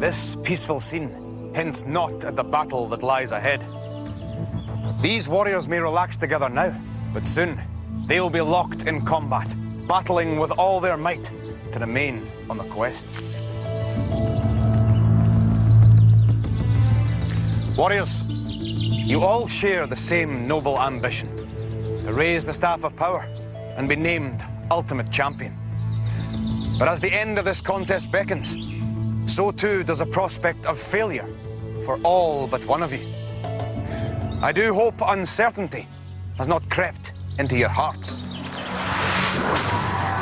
this peaceful scene hints not at the battle that lies ahead. These warriors may relax together now, but soon they will be locked in combat, battling with all their might to remain on the quest. Warriors, you all share the same noble ambition, to raise the staff of power and be named ultimate champion. But as the end of this contest beckons, so too does a prospect of failure for all but one of you. I do hope uncertainty has not crept into your hearts.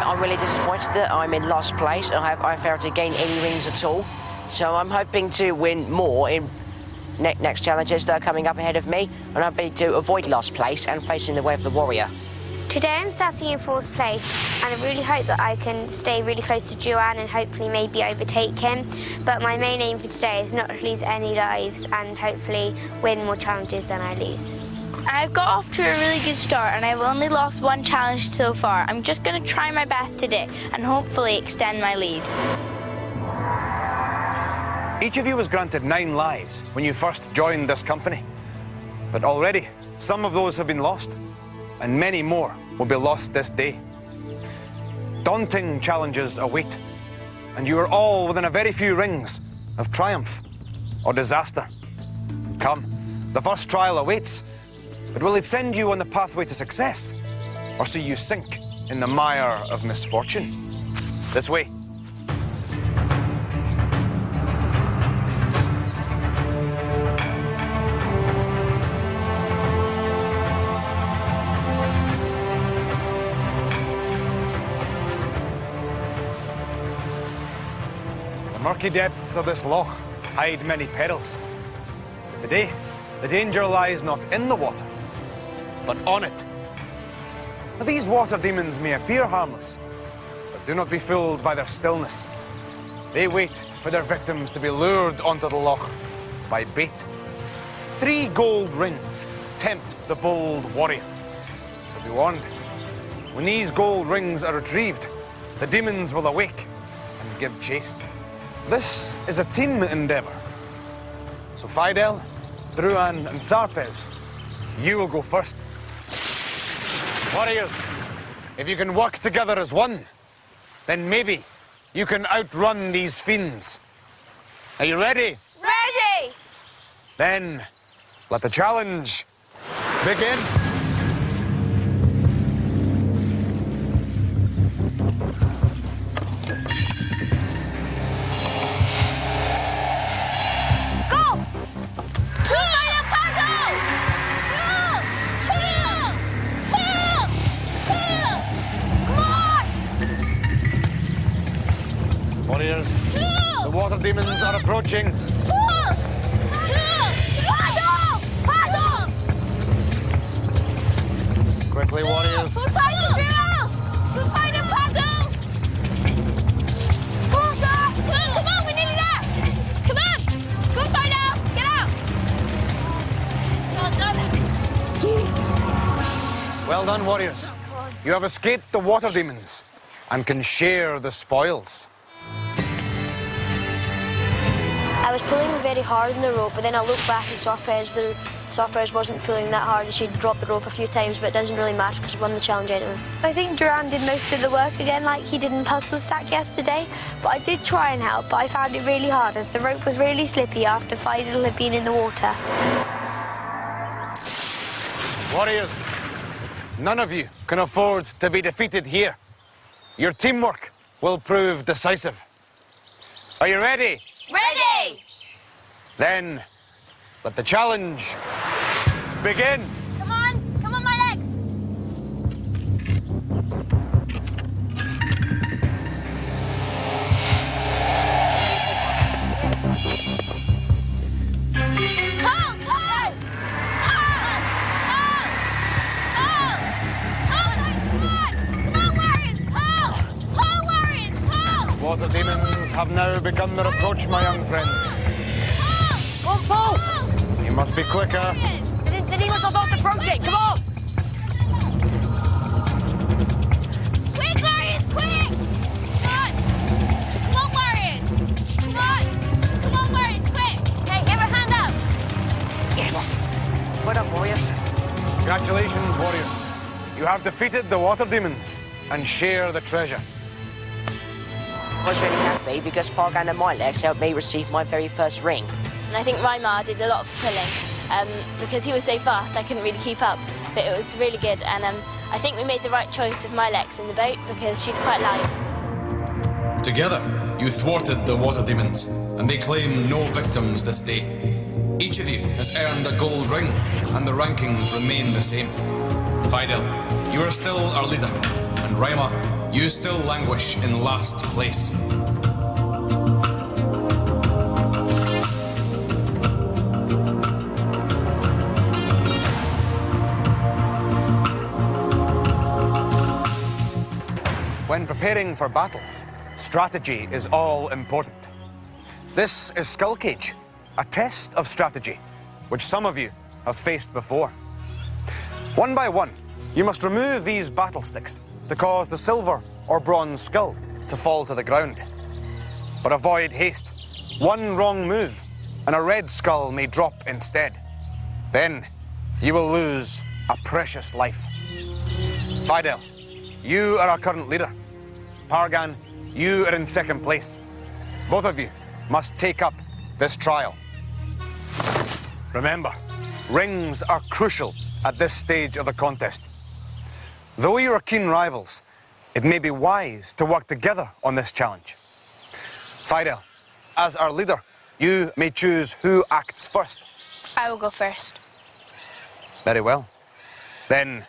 I'm really disappointed that I'm in last place and I failed to gain any rings at all. So I'm hoping to win more in next challenges that are coming up ahead of me, and I'm hoping to avoid last place and facing the way of the warrior. Today I'm starting in 4th place, and I really hope that I can stay really close to Joanne and hopefully maybe overtake him. But my main aim for today is not to lose any lives and hopefully win more challenges than I lose. I've got off to a really good start and I've only lost one challenge so far. I'm just going to try my best today and hopefully extend my lead. Each of you was granted 9 lives when you first joined this company. But already, some of those have been lost, and many more will be lost this day. Daunting challenges await, and you are all within a very few rings of triumph or disaster. Come, the first trial awaits, but will it send you on the pathway to success, or see you sink in the mire of misfortune? This way. The murky depths of this loch hide many perils. Today, the danger lies not in the water, but on it. Now, these water demons may appear harmless, but do not be fooled by their stillness. They wait for their victims to be lured onto the loch by bait. 3 gold rings tempt the bold warrior. But be warned, when these gold rings are retrieved, the demons will awake and give chase. This is a team endeavour. So Fidel, Druan and Sarpez, you will go first. Warriors, if you can work together as one, then maybe you can outrun these fiends. Are you ready? Ready! Then let the challenge begin. Warriors, the water demons are approaching. Quickly, warriors. Go find the drill! Go find the paddle! Closer! Come on, we're nearly there! Come on! Go find out! Get out! Well done, warriors. You have escaped the water demons and can share the spoils. I was pulling very hard on the rope, but then I looked back and Sarpez wasn't pulling that hard and she'd dropped the rope a few times, but it doesn't really matter because she won the challenge anyway. I think Duran did most of the work again like he did in Puzzle Stack yesterday, but I did try and help, but I found it really hard as the rope was really slippy after Fidel had been in the water. Warriors, none of you can afford to be defeated here. Your teamwork will prove decisive. Are you ready? Ready! Then let the challenge begin. Come on my legs! Water demons have now begun their approach, my young friends. Come on, Paul! You must be quicker. The demons are fast approaching, come on! Quick, Warriors, quick! Come on! Come on, Warriors! Come on! Come Congratulations, warriors. You have defeated the water demons and share the treasure. I was really happy because Pargan and my legs helped me receive my very first ring. And I think Rymar did a lot of pulling because he was so fast I couldn't really keep up, but it was really good, and I think we made the right choice of my legs in the boat because she's quite light. Together, you thwarted the water demons, and they claim no victims this day. Each of you has earned a gold ring, and the rankings remain the same. Fidel, you are still our leader, and Rymar, you still languish in last place. When preparing for battle, strategy is all important. This is Skull Cage, a test of strategy, which some of you have faced before. One by one, you must remove these battle sticks to cause the silver or bronze skull to fall to the ground. But avoid haste. One wrong move, and a red skull may drop instead. Then, you will lose a precious life. Fidel, you are our current leader. Pargan, you are in second place. Both of you must take up this trial. Remember, rings are crucial at this stage of the contest. Though you are keen rivals, it may be wise to work together on this challenge. Fidel, as our leader, you may choose who acts first. I will go first. Very well. Then,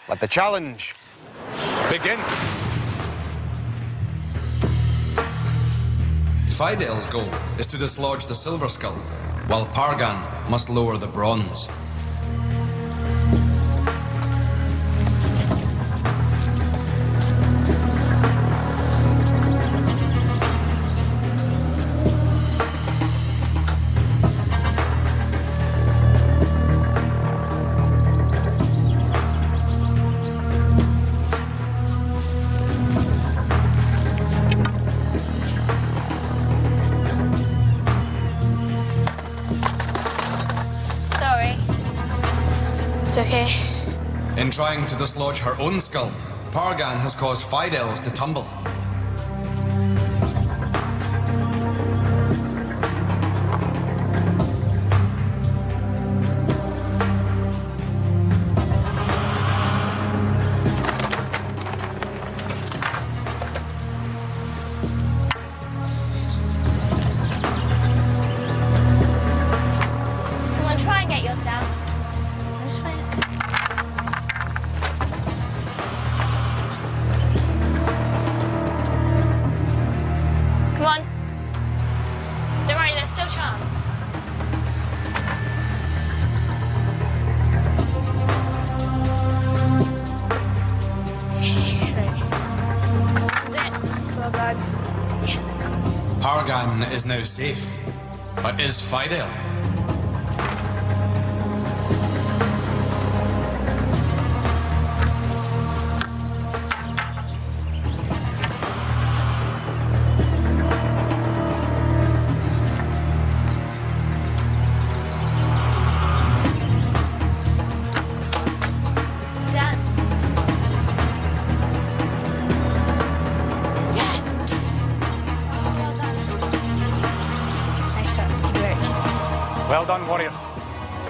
let the challenge begin. Fidel's goal is to dislodge the silver skull, while Pargan must lower the bronze. It's okay. In trying to dislodge her own skull, Pargan has caused Fidel's to tumble. Come on, try and get yours down. Come on. Don't worry, there's still a chance. That's it. Well done. Yes. Pargan is now safe, but is Fidel? Done. Yes. Oh, well done. Nice one. Good work. Well done, warriors.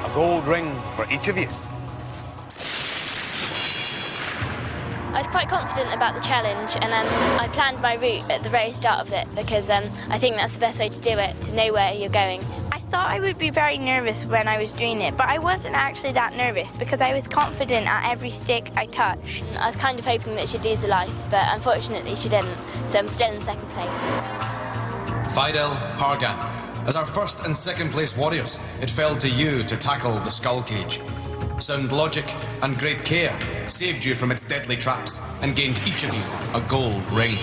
A gold ring for each of you. I was quite confident about the challenge, and I planned my route at the very start of it because I think that's the best way to do it, to know where you're going. I thought I would be very nervous when I was doing it, but I wasn't actually that nervous because I was confident at every stick I touched. I was kind of hoping that she'd lose her life, but unfortunately she didn't, so I'm still in second place. Fidel, Pargan. As our first and second place warriors, it fell to you to tackle the skull cage. Sound logic and great care saved you from its deadly traps and gained each of you a gold ring.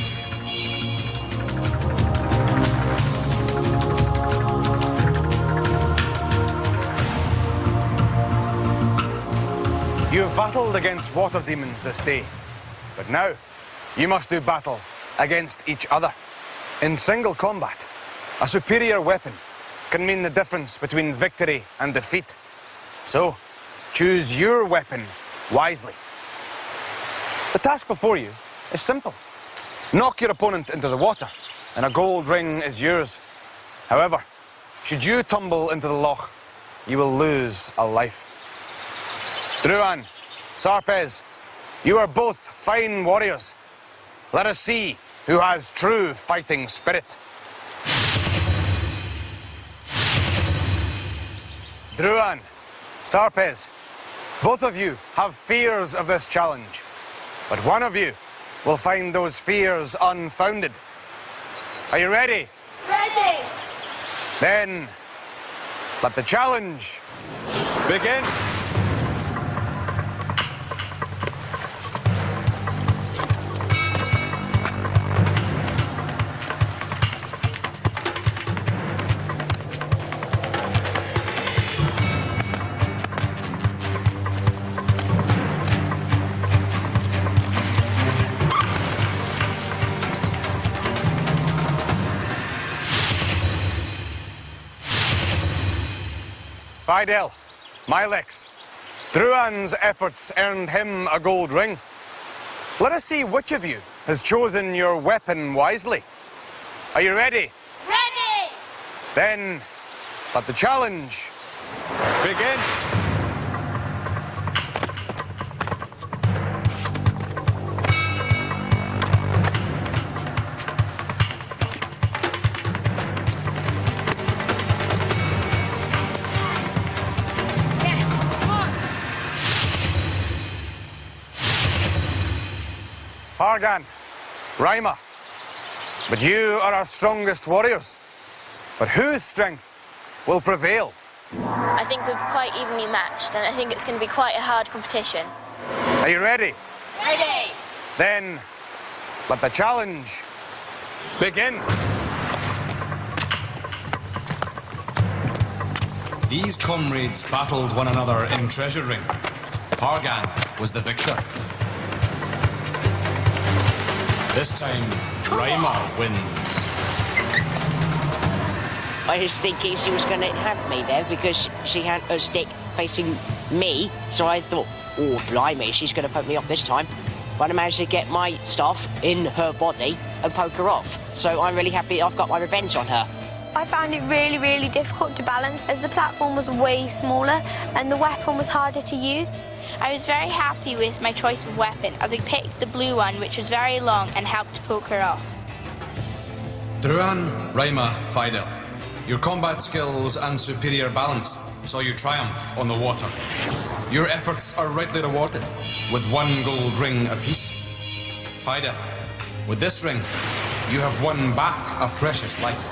You have battled against water demons this day, but now you must do battle against each other. In single combat, a superior weapon can mean the difference between victory and defeat. So, choose your weapon wisely. The task before you is simple. Knock your opponent into the water, and a gold ring is yours. However, should you tumble into the loch, you will lose a life. Druan, Sarpez, you are both fine warriors. Let us see who has true fighting spirit. Druan, Sarpez, both of you have fears of this challenge, but one of you will find those fears unfounded. Are you ready? Ready! Then, let the challenge begin. Fidel, Milex, Druan's efforts earned him a gold ring. Let us see which of you has chosen your weapon wisely. Are you ready? Ready! Then, let the challenge begin. Pargan, Raima, but you are our strongest warriors. But whose strength will prevail? I think we're quite evenly matched, and I think it's going to be quite a hard competition. Are you ready? Ready! Then, let the challenge begin. These comrades battled one another in Treasure Ring. Pargan was the victor. This time, Raima wins. I was thinking she was going to have me there because she had her stick facing me, so I thought, oh, blimey, she's going to poke me off this time. But I managed to get my stuff in her body and poke her off. So I'm really happy I've got my revenge on her. I found it really, really difficult to balance as the platform was way smaller and the weapon was harder to use. I was very happy with my choice of weapon as I picked the blue one, which was very long and helped to poke her off. Druan, Raima, Fidel, your combat skills and superior balance saw you triumph on the water. Your efforts are rightly rewarded with 1 gold ring apiece. Fidel, with this ring, you have won back a precious life.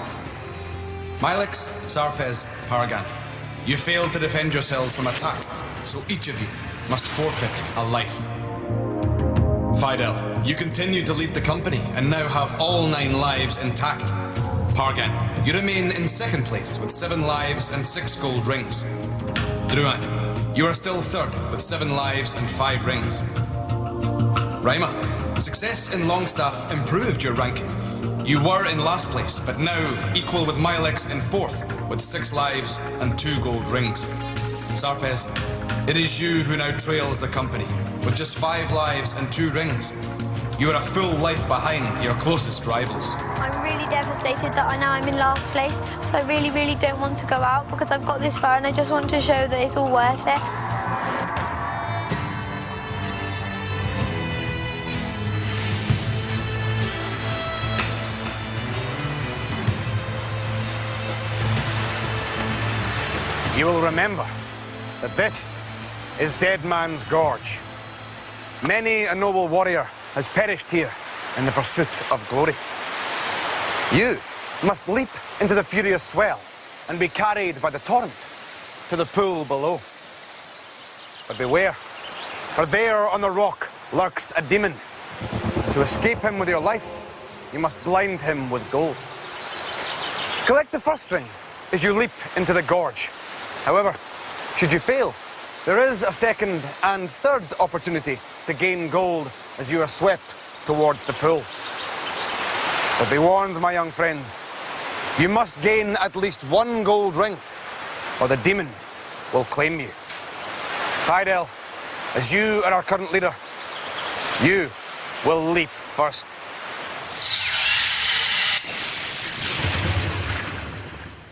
Milex, Sarpez, Pargan, you failed to defend yourselves from attack, so each of you must forfeit a life. Fidel, you continue to lead the company and now have all 9 lives intact. Pargan, you remain in second place with 7 lives and 6 gold rings. Druan, you are still third with 7 lives and 5 rings. Raima, success in Longstaff improved your ranking. You were in last place, but now equal with Milex in fourth with 6 lives and 2 gold rings. Sarpez, it is you who now trails the company with just 5 lives and 2 rings. You are a full life behind your closest rivals. I'm really devastated that now I'm in last place because I really, really don't want to go out because I've got this far and I just want to show that it's all worth it. You will remember that this is Dead Man's Gorge. Many a noble warrior has perished here in the pursuit of glory. You must leap into the furious swell and be carried by the torrent to the pool below. But beware, for there on the rock lurks a demon. To escape him with your life, you must blind him with gold. Collect the first ring as you leap into the gorge. However, should you fail, there is a second and third opportunity to gain gold as you are swept towards the pool. But be warned, my young friends, you must gain at least 1 gold ring, or the demon will claim you. Fidel, as you are our current leader, you will leap first.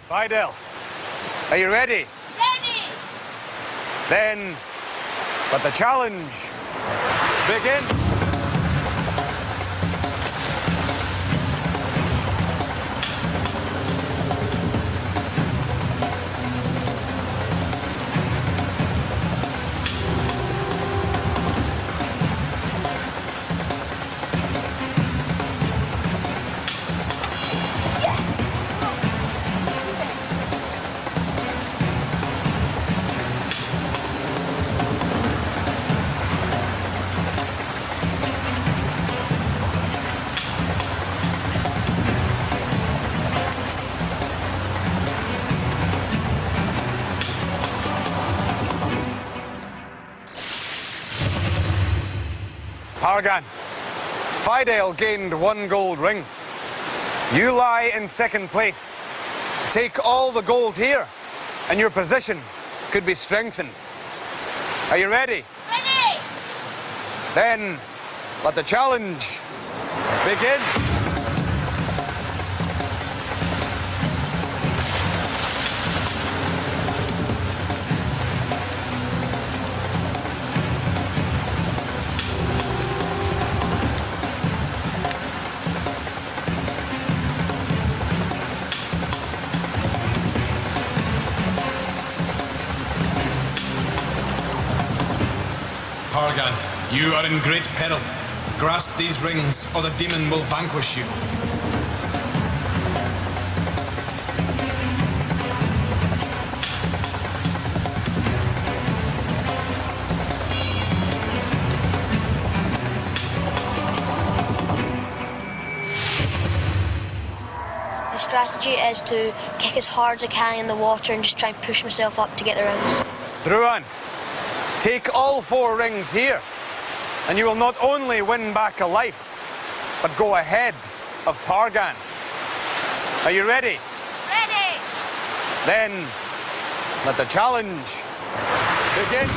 Fidel, are you ready? Ready! Then let the challenge begin. Pargan, Fidel gained 1 gold ring. You lie in second place. Take all the gold here, and your position could be strengthened. Are you ready? Ready! Then let the challenge begin. Pargan, you are in great peril. Grasp these rings, or the demon will vanquish you. My strategy is to kick as hard as I can in the water and just try and push myself up to get the rings. Druan, take all 4 rings here, and you will not only win back a life, but go ahead of Pargan. Are you ready? Ready! Then let the challenge begin.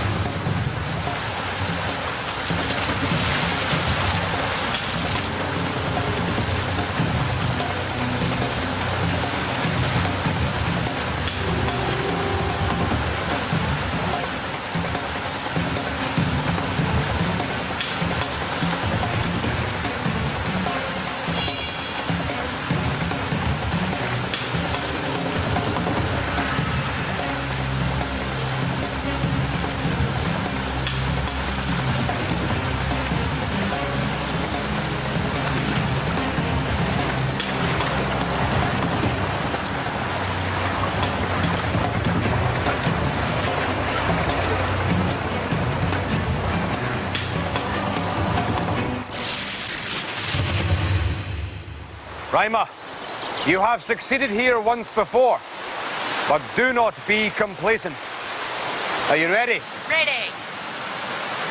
Raima, you have succeeded here once before, but do not be complacent. Are you ready? Ready!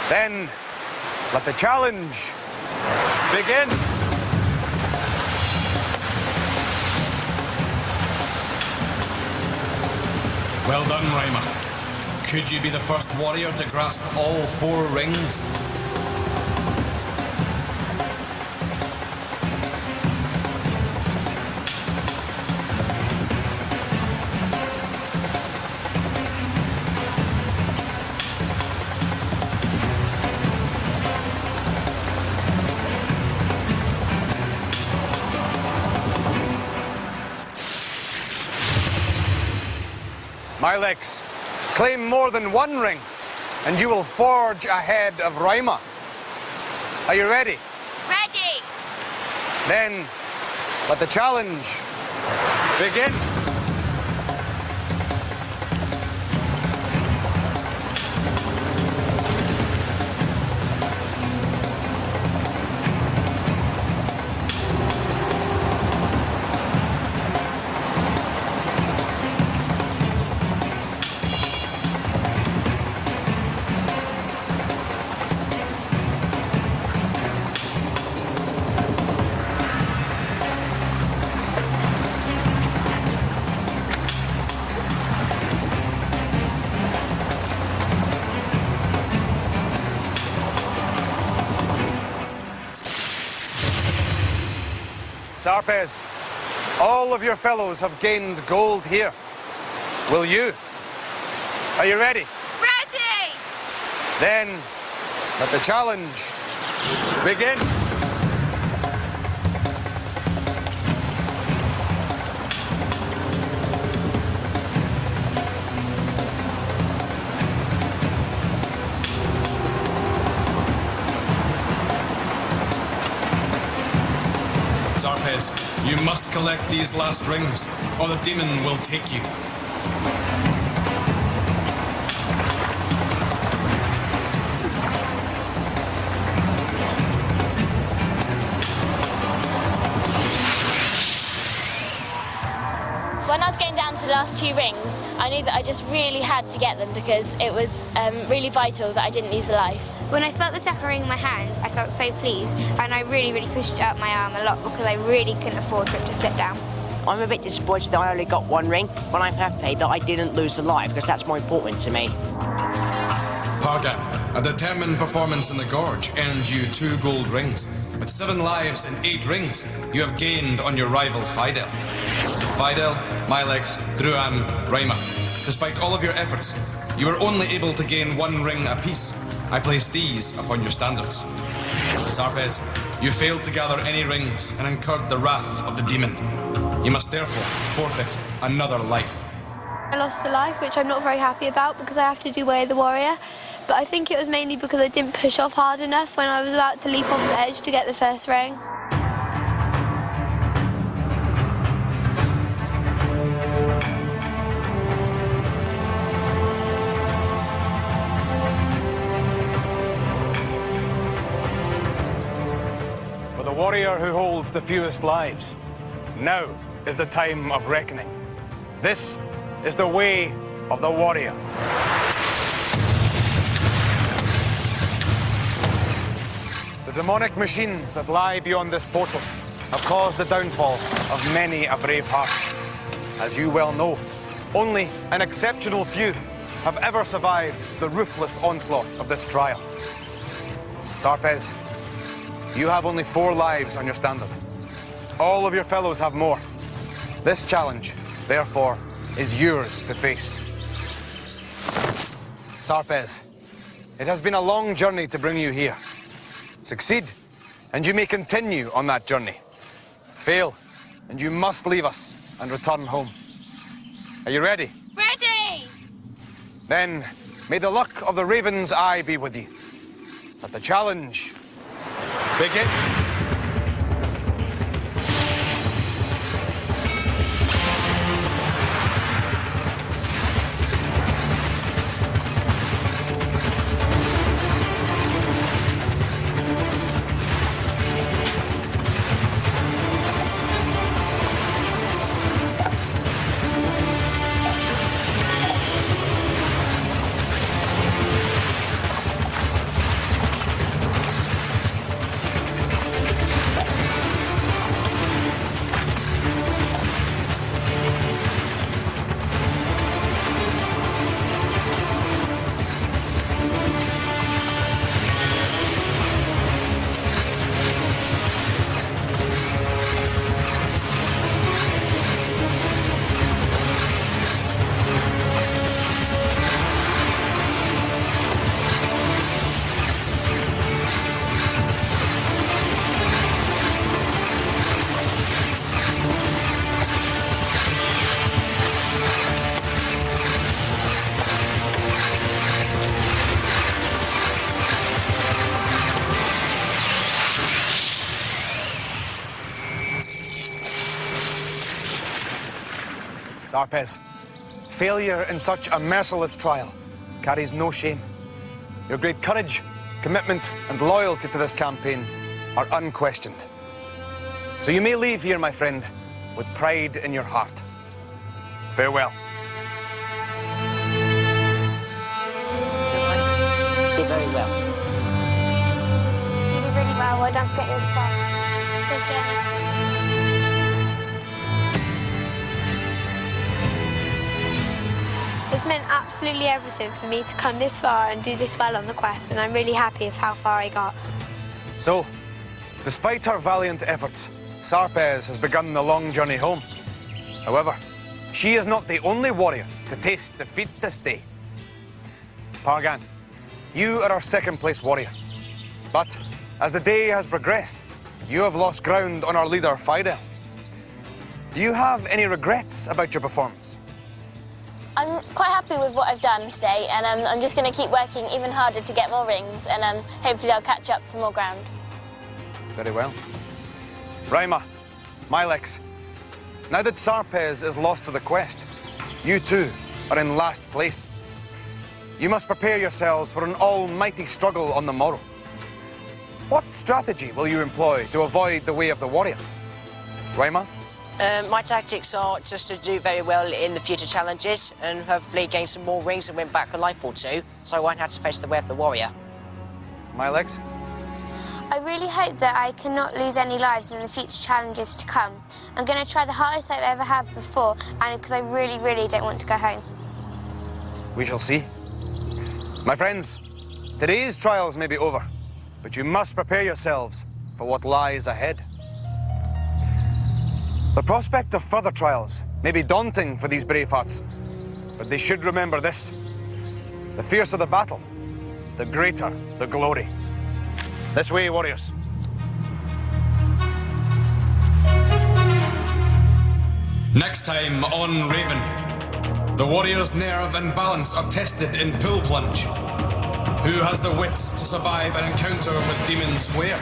Then let the challenge begin. Well done, Raima. Could you be the first warrior to grasp all 4 rings? Milex, claim more than 1 ring, and you will forge ahead of Raima. Are you ready? Ready! Then let the challenge begin. Sarpez, all of your fellows have gained gold here. Will you? Are you ready? Ready! Then, let the challenge begin. Sarpez, you must collect these last rings, or the demon will take you. When I was going down to the last 2 rings, I knew that I just really had to get them because it was really vital that I didn't lose a life. When I felt the second ring in my hands, I felt so pleased, and I really pushed it up my arm a lot because I really couldn't afford for it to slip down. I'm a bit disappointed that I only got 1 ring, but I'm happy that I didn't lose a life because that's more important to me. Pargan, a determined performance in the Gorge earned you 2 gold rings. With 7 lives and 8 rings, you have gained on your rival Fidel. Fidel, Milex, Druan, Reimer. Despite all of your efforts, you were only able to gain 1 ring apiece. I place these upon your standards. Sarpez, you failed to gather any rings and incurred the wrath of the demon. You must therefore forfeit another life. I lost a life, which I'm not very happy about because I have to do Way of the Warrior. But I think it was mainly because I didn't push off hard enough when I was about to leap off the edge to get the first ring. For the warrior who holds the fewest lives, now is the time of reckoning. This is the way of the warrior. The demonic machines that lie beyond this portal have caused the downfall of many a brave heart. As you well know, only an exceptional few have ever survived the ruthless onslaught of this trial. Sarpez, you have only 4 lives on your standard. All of your fellows have more. This challenge, therefore, is yours to face. Sarpez, it has been a long journey to bring you here. Succeed, and you may continue on that journey. Fail, and you must leave us and return home. Are you ready? Ready! Then, may the luck of the Raven's eye be with you. Let the challenge begin. Sarpez, failure in such a merciless trial carries no shame. Your great courage, commitment, and loyalty to this campaign are unquestioned. So you may leave here, my friend, with pride in your heart. Farewell. You did very well. You did really well. Well done for getting us back. Safe journey. It's meant absolutely everything for me to come this far and do this well on the quest, and I'm really happy with how far I got. So, despite her valiant efforts, Sarpez has begun the long journey home. However, she is not the only warrior to taste defeat this day. Pargan, you are our second-place warrior. But as the day has progressed, you have lost ground on our leader, Fidel. Do you have any regrets about your performance? I'm quite happy with what I've done today, and I'm just going to keep working even harder to get more rings, and hopefully I'll catch up some more ground. Very well. Raima, Milex, now that Sarpez is lost to the quest, you too are in last place. You must prepare yourselves for an almighty struggle on the morrow. What strategy will you employ to avoid the way of the warrior? Raima? My tactics are just to do very well in the future challenges and hopefully gain some more rings and win back a life or two, so I won't have to face the way of the warrior. Milex? I really hope that I cannot lose any lives in the future challenges to come. I'm going to try the hardest I've ever had before, and because I really, really don't want to go home. We shall see. My friends, today's trials may be over, but you must prepare yourselves for what lies ahead. The prospect of further trials may be daunting for these brave hearts, but they should remember this. The fiercer the battle, the greater the glory. This way, warriors. Next time on Raven, the warrior's nerve and balance are tested in pool plunge. Who has the wits to survive an encounter with Demon Square?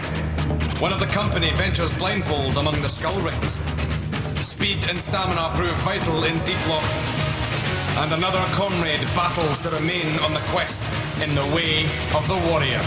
One of the company ventures blindfold among the skull rings. Speed and stamina prove vital in Deep Loch, and another comrade battles to remain on the quest in the way of the warrior.